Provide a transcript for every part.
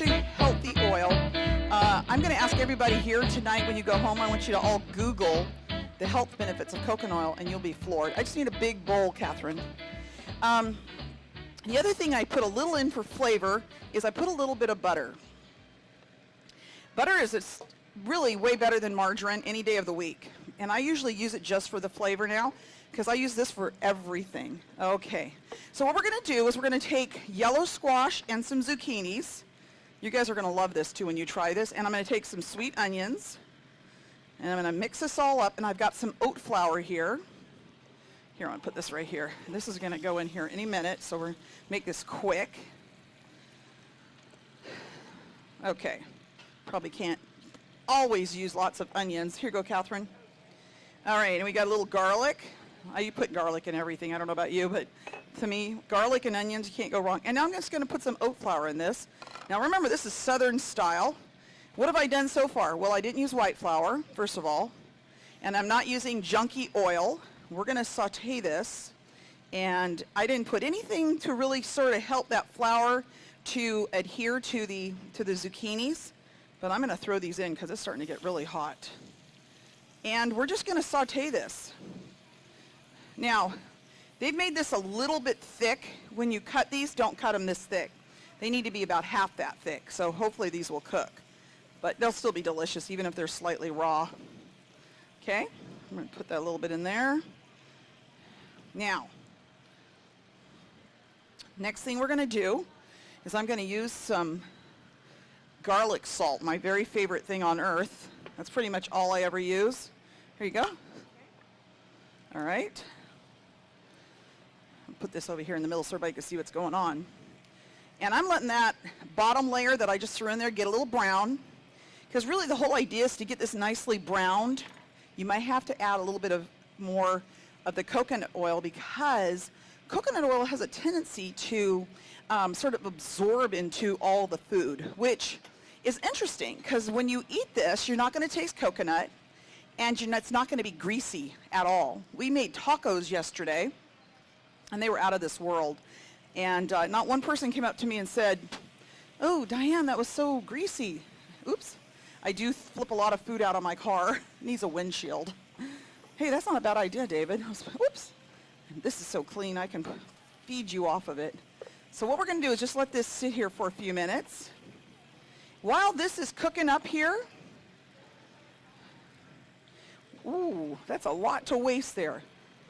such a healthy oil. I'm going to ask everybody here tonight when you go home, I want you to all Google the health benefits of coconut oil and you'll be floored. I just need a big bowl, Catherine. The other thing I put a little in for flavor is I put a little bit of butter. Butter is really way better than margarine any day of the week. And I usually use it just for the flavor now because I use this for everything. Okay, so what we're going to do is we're going to take yellow squash and some zucchinis. You guys are going to love this too when you try this. And I'm going to take some sweet onions. And I'm going to mix this all up. And I've got some oat flour here. Here, I'm going to put this right here. This is going to go in here any minute, so we're going to make this quick. Okay, probably can't always use lots of onions. Here you go, Catherine. All right, and we got a little garlic. You put garlic in everything. I don't know about you, but to me, garlic and onions, you can't go wrong. And now I'm just going to put some oat flour in this. Now remember, this is Southern style. What have I done so far? Well, I didn't use white flour, first of all, and I'm not using junky oil. We're going to saute this, and I didn't put anything to really sort of help that flour to adhere to the zucchinis, but I'm going to throw these in because it's starting to get really hot. And we're just going to saute this. Now, they've made this a little bit thick. When you cut these, don't cut them this thick. They need to be about half that thick, so hopefully these will cook. But they'll still be delicious even if they're slightly raw. Okay, I'm going to put that a little bit in there. Now, next thing we're going to do is I'm going to use some garlic salt, my very favorite thing on earth. That's pretty much all I ever use. Here you go. All right. I'll put this over here in the middle so everybody can see what's going on. And I'm letting that bottom layer that I just threw in there get a little brown, because really the whole idea is to get this nicely browned. You might have to add a little bit of more of the coconut oil because coconut oil has a tendency to sort of absorb into all the food, which is interesting because when you eat this, you're not going to taste coconut and it's not going to be greasy at all. We made tacos yesterday and they were out of this world. And not one person came up to me and said, "Oh, Diane, that was so greasy." Oops. I do flip a lot of food out of my car. It needs a windshield. Hey, that's not a bad idea, David. Whoops. This is so clean, I can feed you off of it. So what we're going to do is just let this sit here for a few minutes. While this is cooking up here, ooh, that's a lot to waste there.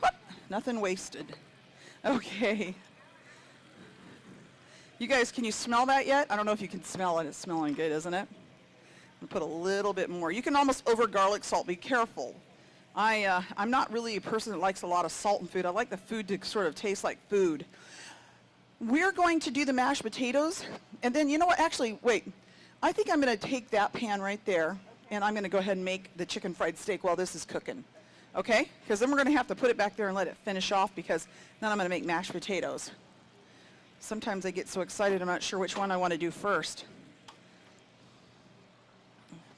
Whoop, nothing wasted. Okay. You guys, can you smell that yet? I don't know if you can smell it. It's smelling good, isn't it? I'm going to put a little bit more. You can almost over garlic salt. Be careful. I'm not really a person that likes a lot of salt in food. I like the food to sort of taste like food. We're going to do the mashed potatoes. And then, you know what? Actually, wait. I think I'm going to take that pan right there, and I'm going to go ahead and make the chicken fried steak while this is cooking. Okay? Because then we're going to have to put it back there and let it finish off because then I'm going to make mashed potatoes. Sometimes I get so excited I'm not sure which one I want to do first.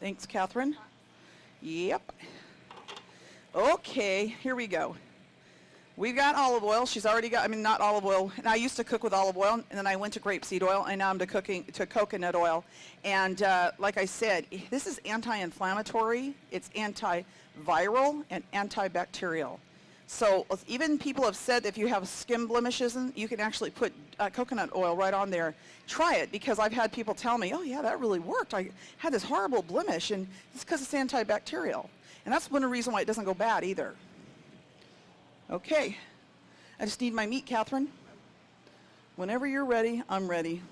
Thanks, Catherine. Yep. Okay, here we go. We've got olive oil. She's already got, not olive oil. And I used to cook with olive oil, and then I went to grapeseed oil, and now I'm to coconut oil. And like I said, this is anti-inflammatory, it's antiviral, and antibacterial. So even people have said that if you have skin blemishes, you can actually put coconut oil right on there. Try it, because I've had people tell me, "Oh yeah, that really worked. I had this horrible blemish," and it's because it's antibacterial. And that's one reason why it doesn't go bad either. Okay, I just need my meat, Catherine. Whenever you're ready, I'm ready.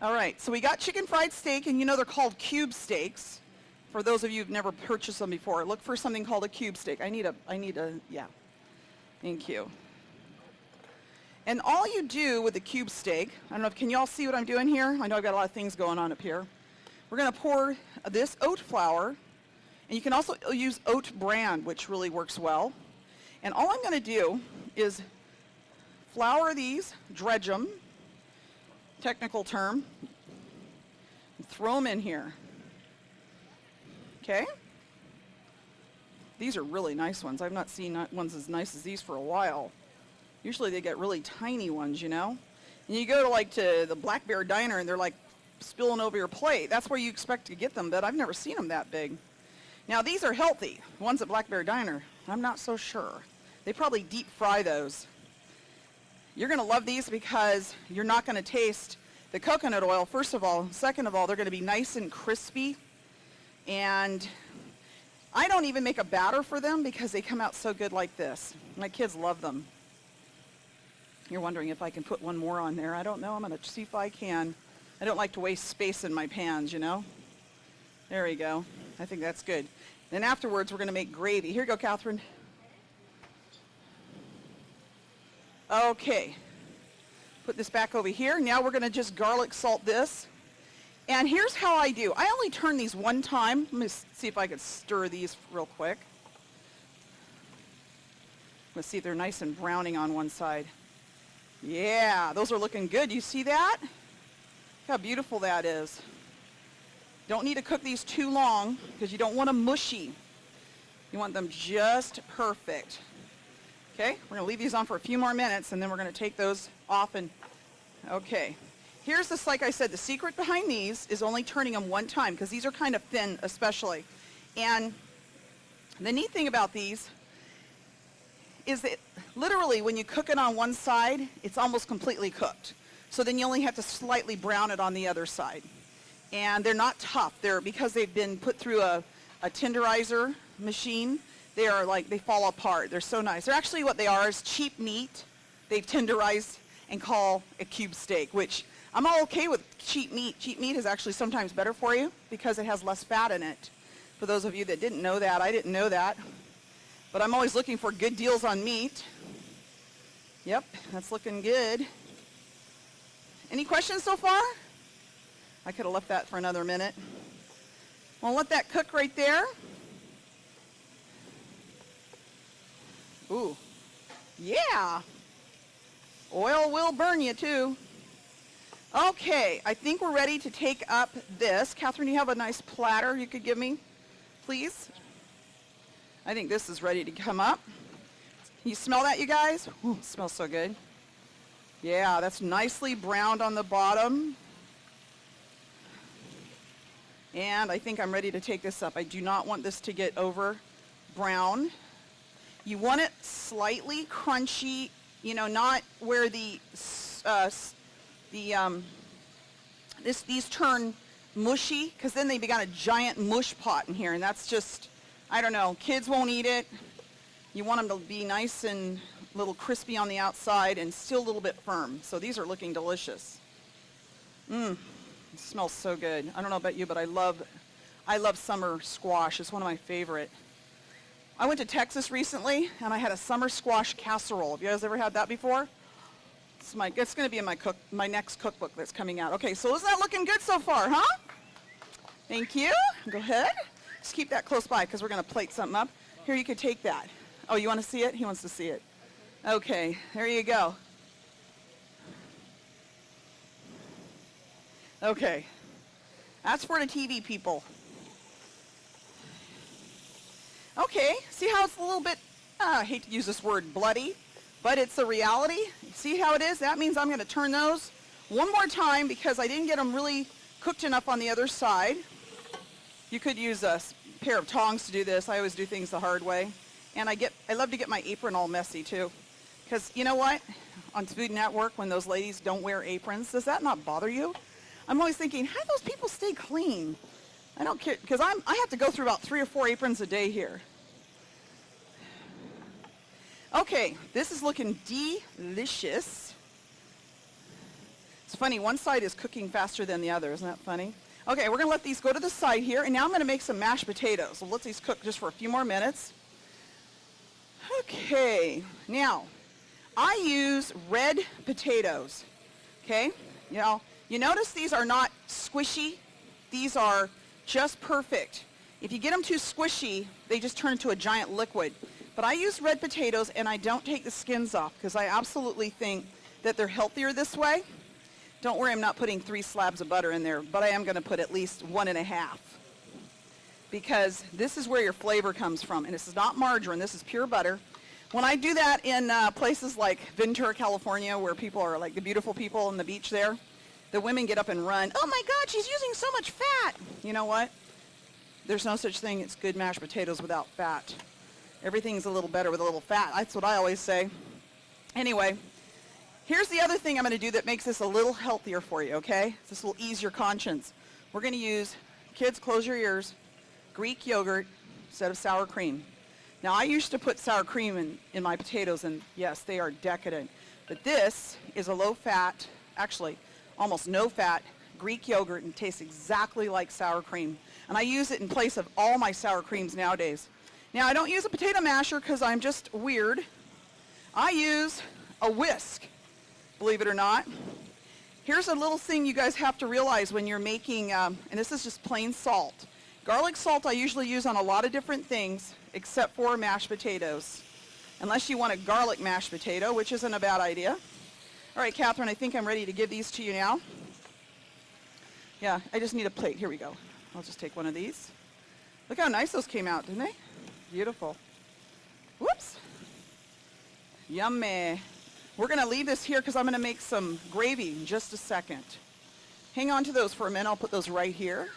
All right, so we got chicken fried steak, and you know they're called cube steaks. For those of you who've never purchased them before, look for something called a cube steak. I need a, yeah, thank you. And all you do with the cube steak, I don't know, can you all see what I'm doing here? I know I've got a lot of things going on up here. We're gonna pour this oat flour, and you can also use oat bran, which really works well. And all I'm gonna do is flour these, dredge them, technical term, and throw them in here. Okay? These are really nice ones. I've not seen ones as nice as these for a while. Usually they get really tiny ones, you know? And you go to the Black Bear Diner and they're like spilling over your plate. That's where you expect to get them, but I've never seen them that big. Now these are healthy. The ones at Black Bear Diner, I'm not so sure. They probably deep fry those. You're going to love these because you're not going to taste the coconut oil, first of all. Second of all, they're going to be nice and crispy. And I don't even make a batter for them because they come out so good like this. My kids love them. You're wondering if I can put one more on there. I don't know. I'm going to see if I can. I don't like to waste space in my pans, you know. There we go. I think that's good. Then afterwards, we're going to make gravy. Here you go, Catherine. Okay. Put this back over here. Now we're going to just garlic salt this. And here's how I do. I only turn these one time. Let me see if I can stir these real quick. Let's see if they're nice and browning on one side. Yeah, those are looking good. You see that? Look how beautiful that is. Don't need to cook these too long because you don't want them mushy. You want them just perfect. Okay, we're going to leave these on for a few more minutes and then we're going to take those off and, okay. Here's this, like I said, the secret behind these is only turning them one time because these are kind of thin especially. And the neat thing about these is that literally when you cook it on one side, it's almost completely cooked. So then you only have to slightly brown it on the other side. And they're not tough. They're, because they've been put through a tenderizer machine, they are like, they fall apart. They're so nice. They're actually what they are is cheap meat. They've tenderized and call a cube steak, which I'm all okay with cheap meat. Cheap meat is actually sometimes better for you because it has less fat in it. For those of you that didn't know that, I didn't know that. But I'm always looking for good deals on meat. Yep, that's looking good. Any questions so far? I could have left that for another minute. Well, let that cook right there. Ooh, yeah. Oil will burn you too. Okay, I think we're ready to take up this. Catherine, you have a nice platter you could give me, please? I think this is ready to come up. Can you smell that, you guys? Ooh, it smells so good. Yeah, that's nicely browned on the bottom. And I think I'm ready to take this up. I do not want this to get over brown. You want it slightly crunchy, you know, not where these turn mushy, because then they become a giant mush pot in here, and that's just, I don't know, kids won't eat it. You want them to be nice and a little crispy on the outside and still a little bit firm. So these are looking delicious. It smells so good. I don't know about you, but I love summer squash. It's one of my favorite. I went to Texas recently, and I had a summer squash casserole. Have you guys ever had that before? It's going to be in my next cookbook that's coming out. Okay, so isn't that looking good so far, huh? Thank you. Go ahead. Just keep that close by because we're going to plate something up. Here, you could take that. Oh, you want to see it? He wants to see it. Okay, there you go. Okay, that's for the TV people. Okay, see how it's a little bit, I hate to use this word, bloody, but it's a reality. See how it is? That means I'm going to turn those one more time because I didn't get them really cooked enough on the other side. You could use a pair of tongs to do this. I always do things the hard way. And I love to get my apron all messy too. Because you know what? On Food Network, when those ladies don't wear aprons, does that not bother you? I'm always thinking, how do those people stay clean? I don't care, because I have to go through about 3 or 4 aprons a day here. Okay, this is looking delicious. It's funny, one side is cooking faster than the other. Isn't that funny? Okay, we're going to let these go to the side here, and now I'm going to make some mashed potatoes. We'll let these cook just for a few more minutes. Okay, now, I use red potatoes, okay? You know, you notice these are not squishy. These are just perfect. If you get them too squishy, they just turn into a giant liquid. But I use red potatoes, and I don't take the skins off because I absolutely think that they're healthier this way. Don't worry, I'm not putting 3 slabs of butter in there, but I am going to put at least 1.5 because this is where your flavor comes from, and this is not margarine. This is pure butter. When I do that in places like Ventura, California, where people are like the beautiful people on the beach there, The women get up and run. Oh my God, she's using so much fat. You know what? There's no such thing as good mashed potatoes without fat. Everything's a little better with a little fat. That's what I always say. Anyway, here's the other thing I'm going to do that makes this a little healthier for you, okay? This will ease your conscience. We're going to use, kids, close your ears, Greek yogurt instead of sour cream. Now, I used to put sour cream in my potatoes, and yes, they are decadent. But this is a low-fat, actually almost no-fat Greek yogurt, and tastes exactly like sour cream. And I use it in place of all my sour creams nowadays. Now, I don't use a potato masher because I'm just weird. I use a whisk, believe it or not. Here's a little thing you guys have to realize when you're making, and this is just plain salt. Garlic salt I usually use on a lot of different things except for mashed potatoes. Unless you want a garlic mashed potato, which isn't a bad idea. All right, Catherine, I think I'm ready to give these to you now. Yeah, I just need a plate. Here we go. I'll just take one of these. Look how nice those came out, didn't they? Beautiful. Whoops. Yummy. We're going to leave this here because I'm going to make some gravy in just a second. Hang on to those for a minute. I'll put those right here.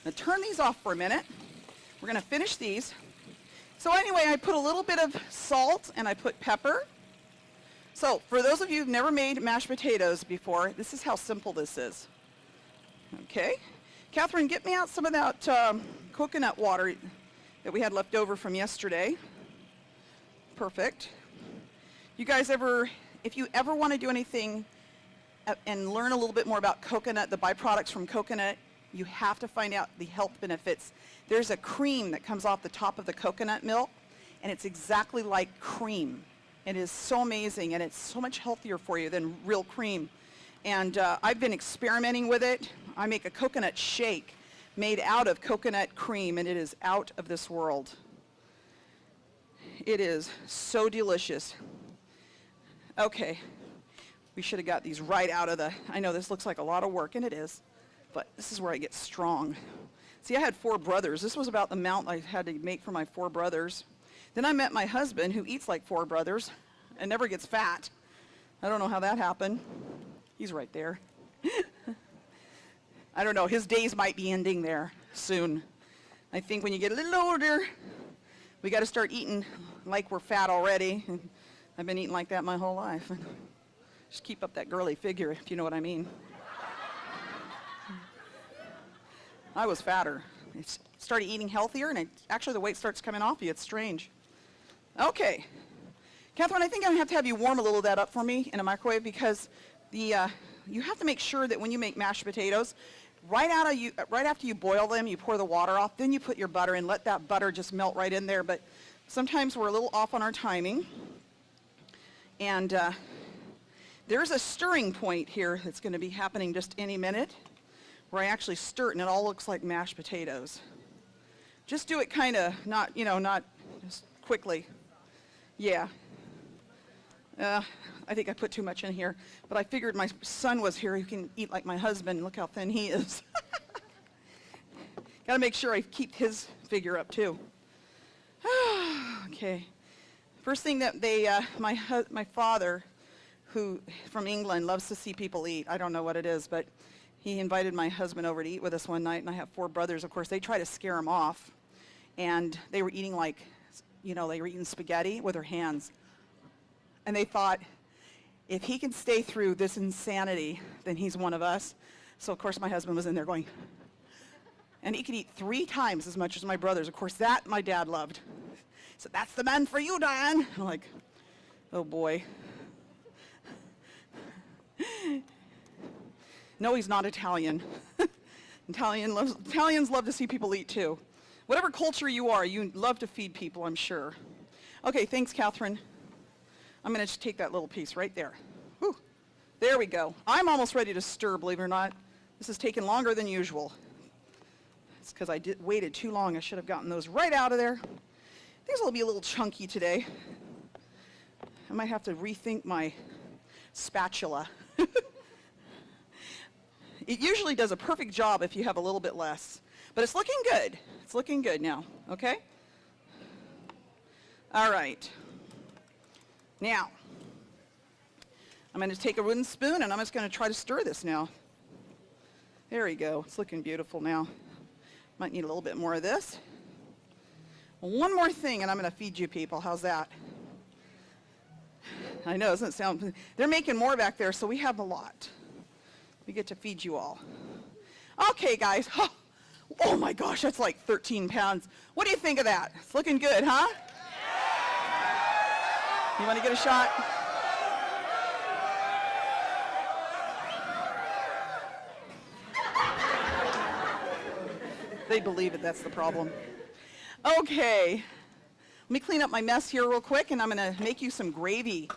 Now turn these off for a minute. We're going to finish these. So anyway, I put a little bit of salt and I put pepper. So for those of you who've never made mashed potatoes before, this is how simple this is. Okay. Catherine, get me out some of that coconut water that we had left over from yesterday. Perfect. You guys ever, if you ever want to do anything and learn a little bit more about coconut, the byproducts from coconut, you have to find out the health benefits. There's a cream that comes off the top of the coconut milk, and it's exactly like cream. It is so amazing, and it's so much healthier for you than real cream. And I've been experimenting with it. I make a coconut shake made out of coconut cream, and it is out of this world. It is so delicious. Okay, we should have got these right out of the, I know this looks like a lot of work, and it is, but this is where I get strong. See, I had 4 brothers. This was about the amount I had to make for my 4 brothers. Then I met my husband, who eats like 4 brothers and never gets fat. I don't know how that happened. He's right there. I don't know, his days might be ending there soon. I think when you get a little older, we got to start eating like we're fat already. And I've been eating like that my whole life. Just keep up that girly figure, if you know what I mean. I was fatter. I started eating healthier, and actually the weight starts coming off you. It's strange. Okay. Catherine, I think I'm going to have you warm a little of that up for me in a microwave, because you have to make sure that when you make mashed potatoes, right after you boil them, you pour the water off, then you put your butter in. Let that butter just melt right in there. But sometimes we're a little off on our timing. And there's a stirring point here that's going to be happening just any minute, where I actually stir it, and it all looks like mashed potatoes. Just do it kind of, not just quickly. Yeah. I think I put too much in here, but I figured my son was here who can eat like my husband. Look how thin he is. Got to make sure I keep his figure up too. Okay. First thing that my father, who from England, loves to see people eat. I don't know what it is, but he invited my husband over to eat with us one night, and I have 4 brothers. Of course, they try to scare him off, and they were eating like, they were eating spaghetti with their hands. And they thought, if he can stay through this insanity, then he's one of us. So, of course, my husband was in there going, and he could eat 3 times as much as my brothers. Of course, that my dad loved. So that's the man for you, Diane. I'm like, oh boy. No, he's not Italian. Italians love to see people eat too. Whatever culture you are, you love to feed people, I'm sure. Okay, thanks, Catherine. I'm going to just take that little piece right there. Whew. There we go. I'm almost ready to stir, believe it or not. This has taken longer than usual. It's because I waited too long. I should have gotten those right out of there. These will be a little chunky today. I might have to rethink my spatula. It usually does a perfect job if you have a little bit less. But it's looking good. It's looking good now, okay? All right. Now, I'm going to take a wooden spoon, and I'm just going to try to stir this now. There we go. It's looking beautiful now. Might need a little bit more of this. One more thing, and I'm going to feed you people. How's that? I know, doesn't it sound... They're making more back there, so we have a lot. We get to feed you all. Okay, guys. Oh my gosh, that's like 13 pounds. What do you think of that? It's looking good, huh? You want to get a shot? They believe it, that's the problem. Okay, let me clean up my mess here real quick, and I'm going to make you some gravy.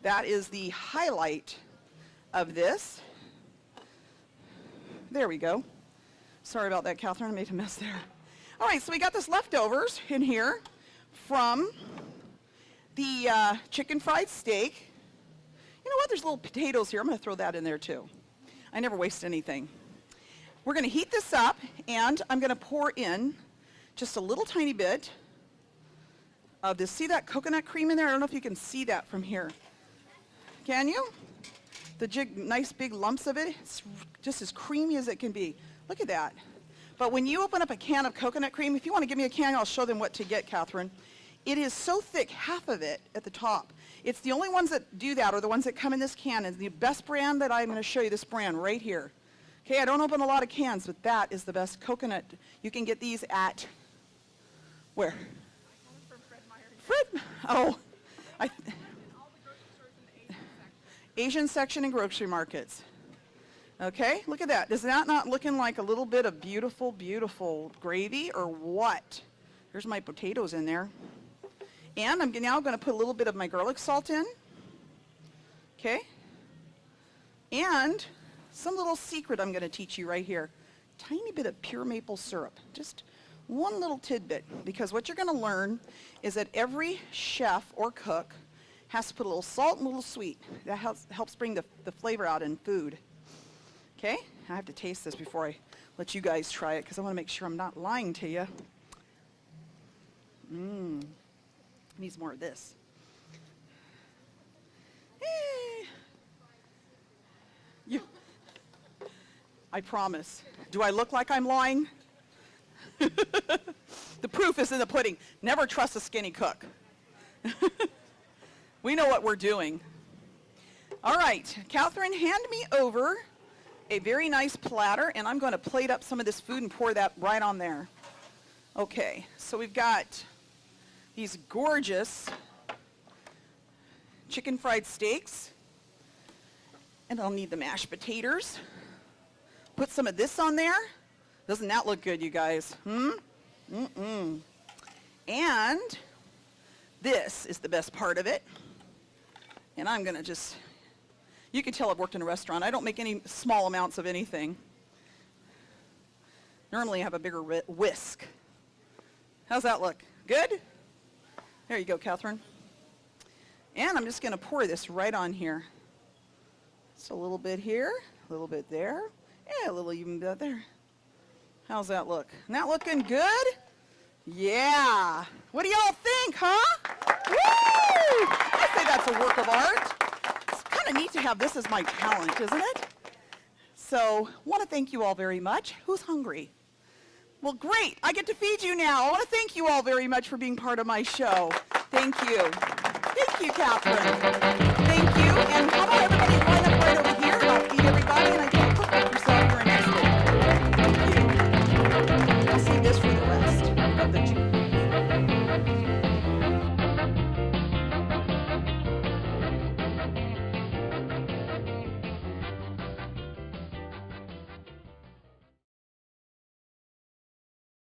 That is the highlight of this. There we go. Sorry about that, Catherine. I made a mess there. All right, so we got this leftovers in here from the chicken fried steak. You know what? There's little potatoes here. I'm going to throw that in there too. I never waste anything. We're going to heat this up, and I'm going to pour in just a little tiny bit of this. See that coconut cream in there? I don't know if you can see that from here. Can you? The nice big lumps of it. It's just as creamy as it can be. Look at that. But when you open up a can of coconut cream, if you want to give me a can, I'll show them what to get, Catherine. It is so thick, half of it at the top. It's the only ones that do that are the ones that come in this can. And the best brand that I'm going to show you, this brand right here. Okay, I don't open a lot of cans, but that is the best coconut. You can get these at, where? Fred? Oh. Asian section in grocery markets. Okay, look at that. Does that not looking like a little bit of beautiful, beautiful gravy or what? Here's my potatoes in there. And I'm now going to put a little bit of my garlic salt in. Okay. And some little secret I'm going to teach you right here. Tiny bit of pure maple syrup. Just one little tidbit. Because what you're going to learn is that every chef or cook has to put a little salt and a little sweet. That helps bring the flavor out in food. Okay? I have to taste this before I let you guys try it because I want to make sure I'm not lying to you. Needs more of this. I promise. Do I look like I'm lying? The proof is in the pudding. Never trust a skinny cook. We know what we're doing. All right, Catherine, hand me over a very nice platter, and I'm going to plate up some of this food and pour that right on there. Okay, so we've got these gorgeous chicken fried steaks, and I'll need the mashed potatoes. Put some of this on there. Doesn't that look good, you guys? And this is the best part of it. And I'm going to just, you can tell I've worked in a restaurant. I don't make any small amounts of anything. Normally I have a bigger whisk. How's that look? Good? There you go, Catherine. And I'm just going to pour this right on here. Just a little bit here, a little bit there, and a little even bit there. How's that look? Isn't that looking good? Yeah. What do y'all think, huh? Woo! I say that's a work of art. It's kind of neat to have this as my talent, isn't it? So, want to thank you all very much. Who's hungry? Well, great. I get to feed you now. I want to thank you all very much for being part of my show. Thank you. Thank you, Catherine.